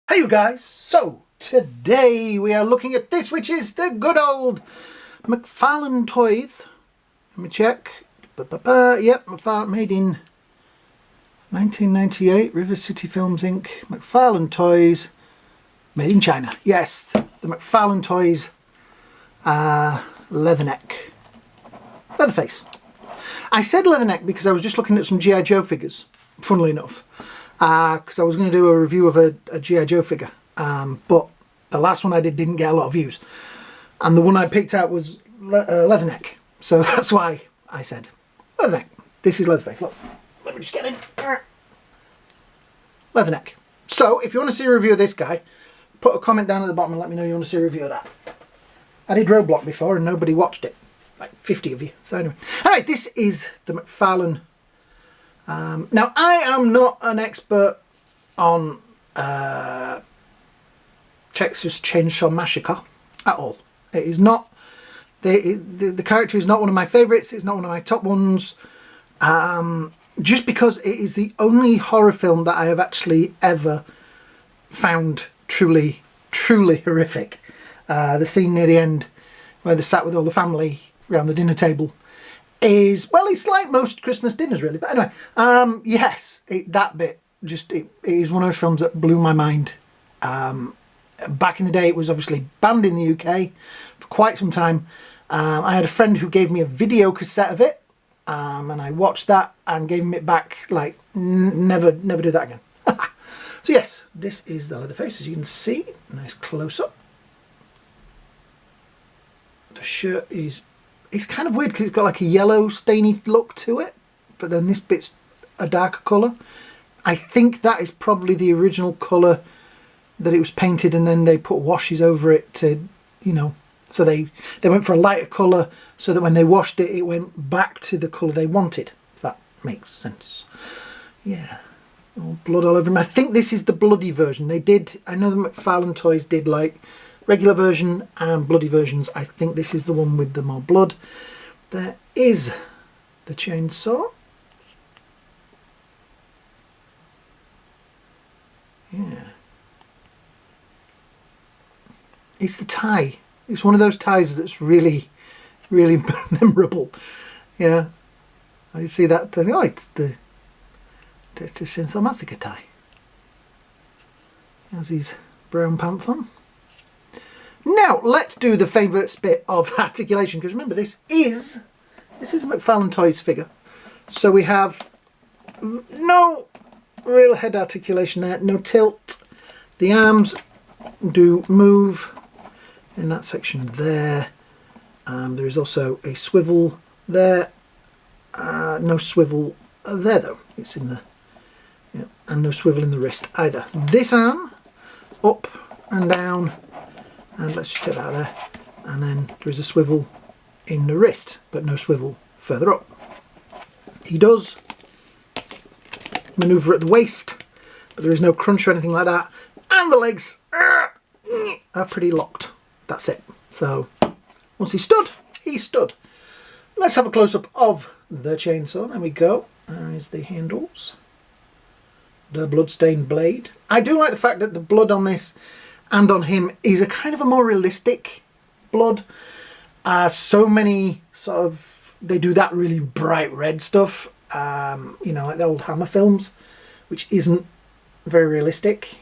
Hey you guys, so today we are looking at this, which is the good old Mcfarlane toys. Let me check. Yep, Mcfarlane, made in 1998, River City Films Inc. Mcfarlane toys, made in China. Yes, the Mcfarlane toys, leatherneck, leatherface. I said leatherneck because I was just looking at some G.I. Joe figures, funnily enough. Because I was going to do a review of a G.I. Joe figure, but the last one I did didn't get a lot of views, and the one I picked out was leatherneck, so that's why I said leatherneck. This is leatherface. Look, let me just get in. Leatherneck. So if you want to see a review of this guy, put a comment down at the bottom and let me know you want to see a review of that. I did Roadblock before and nobody watched it, like 50 of you. So anyway, alright, this is the Mcfarlane. Now, I am not an expert on Texas Chainsaw Massacre at all. It is not, the character is not one of my favourites, it's not one of my top ones, just because it is the only horror film that I have actually ever found truly horrific. The scene near the end where they sat with all the family around the dinner table is, well, it's like most Christmas dinners really, but anyway, yes, that bit, just, it is one of those films that blew my mind. Back in the day it was obviously banned in the UK for quite some time. I had a friend who gave me a video cassette of it, and I watched that and gave him it back, like, never do that again. So yes, this is the Leatherface, as you can see, nice close-up. The shirt is, it's kind of weird because it's got like a yellow stainy look to it, but then this bit's a darker colour. I think that is probably the original colour that it was painted, and then they put washes over it to, you know, so they went for a lighter colour so that when they washed it, it went back to the colour they wanted, if that makes sense. Yeah, all blood all over him. I think this is the bloody version. They did, I know the Mcfarlane toys did like regular version and bloody versions. I think this is the one with the more blood. There is the chainsaw. Yeah. It's the tie. It's one of those ties that's really memorable. Yeah. I see that. Oh, it's the Texas Chainsaw Massacre tie. Has his brown pants on. Now, let's do the favourite bit of articulation, because remember, this is a Mcfarlane Toys figure. So we have no real head articulation there, no tilt. The arms do move in that section there. There is also a swivel there. No swivel there, though. It's in the... Yeah, and no swivel in the wrist either. This arm, up and down. And let's just get that out there. And then there is a swivel in the wrist, but no swivel further up. He does manoeuvre at the waist, but there is no crunch or anything like that. And the legs are pretty locked. That's it. So once he stood, he stood. Let's have a close-up of the chainsaw. There we go. There is the handles. The blood-stained blade. I do like the fact that the blood on this and on him is a kind of a more realistic blood. So many sort of, they do that really bright red stuff, you know, like the old Hammer films, which isn't very realistic.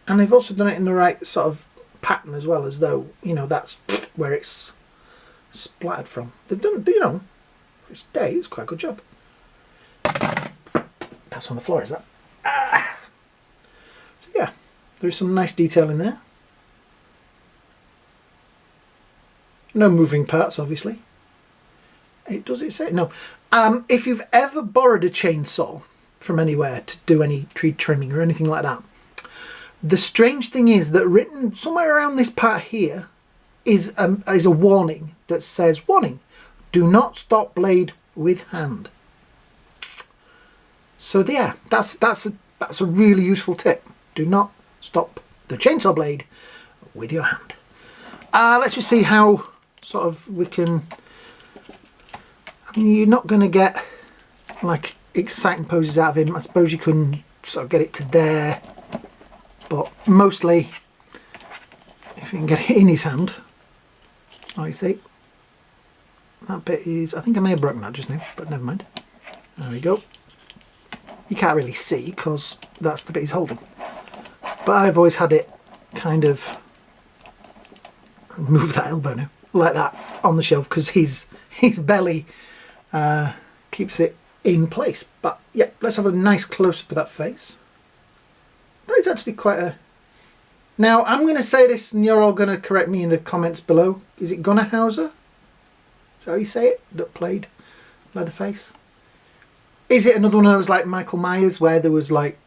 And they've also done it in the right sort of pattern as well, as though, you know, that's where it's splattered from. They've done, you know, for its day, it's quite a good job. That's on the floor, is that? So yeah, there's some nice detail in there. No moving parts, obviously. Does it say? No. If you've ever borrowed a chainsaw from anywhere to do any tree trimming or anything like that, the strange thing is that written somewhere around this part here is a warning that says, warning, do not stop blade with hand. So yeah, that's a really useful tip. Do not stop the chainsaw blade with your hand. Let's just see how sort of we can... I mean, you're not going to get like exciting poses out of him. I suppose you can sort of get it to there, but mostly if you can get it in his hand. Oh, you see, that bit is, I think I may have broken that just now, but never mind. There we go. You can't really see because that's the bit he's holding, but I've always had it kind of, move that elbow now, like that on the shelf, because his belly keeps it in place. But yeah, let's have a nice close-up of that face. That is actually quite a... Now, I'm going to say this and you're all going to correct me in the comments below. Is it Gunnerhauser? Is that how you say it? That played Leatherface? Is it another one of those like Michael Myers where there was like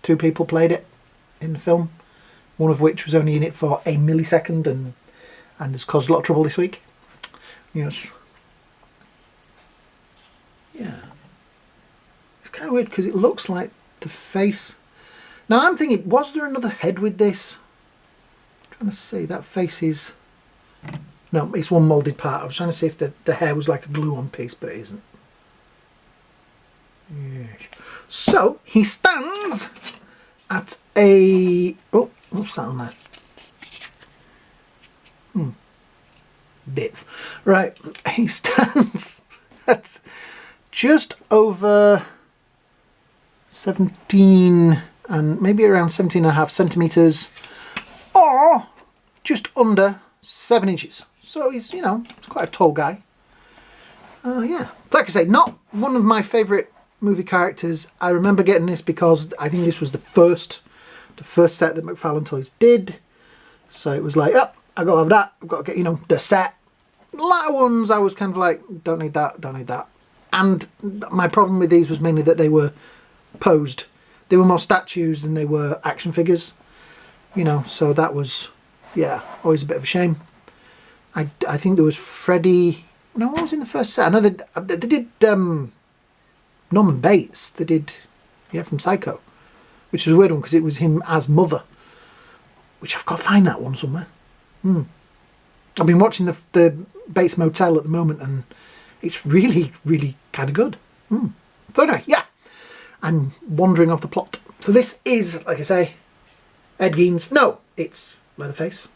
2 people played it in the film? One of which was only in it for a millisecond and has caused a lot of trouble this week. Yes. Yeah. It's kind of weird because it looks like the face... Now I'm thinking, was there another head with this? I'm trying to see, that face is... No, it's one moulded part. I was trying to see if the hair was like a glue-on piece, but it isn't. Yes. So, he stands at a... Oh, what's that on there? Bits. Right, he stands at just over 17 and maybe around 17.5 centimetres, or just under 7 inches. So he's, you know, he's quite a tall guy. Yeah, like I say, not one of my favourite movie characters. I remember getting this because I think this was the first set that Mcfarlane Toys did. So it was like, oh, I got to have that. I've got to get, you know, the set. A lot of ones I was kind of like, don't need that, don't need that. And my problem with these was mainly that they were posed. They were more statues than they were action figures, you know, so that was, yeah, always a bit of a shame. I think there was Freddy. No, what was in the first set? I know they did Norman Bates. They did, yeah, from Psycho, which was a weird one because it was him as Mother, which I've got to find that one somewhere. I've been watching the Bates Motel at the moment and it's really, really kind of good. So anyway, yeah, I'm wandering off the plot. So this is, like I say, Ed Gein's. No, it's Leatherface.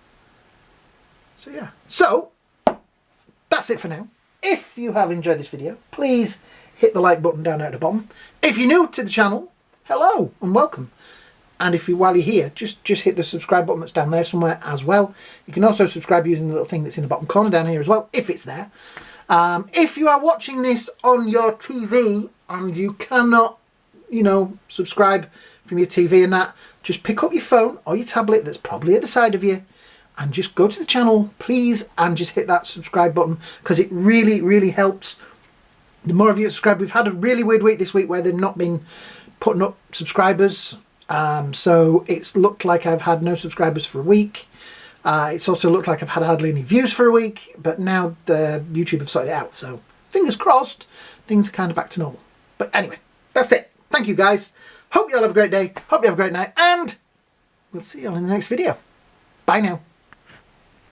So yeah. So that's it for now. If you have enjoyed this video, please hit the like button down there at the bottom. If you're new to the channel, hello and welcome. And if you, while you're here, just hit the subscribe button that's down there somewhere as well. You can also subscribe using the little thing that's in the bottom corner down here as well, if it's there. If you are watching this on your TV and you cannot, you know, subscribe from your TV and that, just pick up your phone or your tablet that's probably at the side of you and just go to the channel, please, and just hit that subscribe button because it really, really helps. The more of you subscribe, we've had a really weird week this week where they've not been putting up subscribers. So it's looked like I've had no subscribers for a week. It's also looked like I've had hardly any views for a week, but now the YouTube have sorted it out. So fingers crossed, things are kind of back to normal. But anyway, that's it. Thank you guys. Hope you all have a great day. Hope you have a great night. And we'll see you all in the next video. Bye now.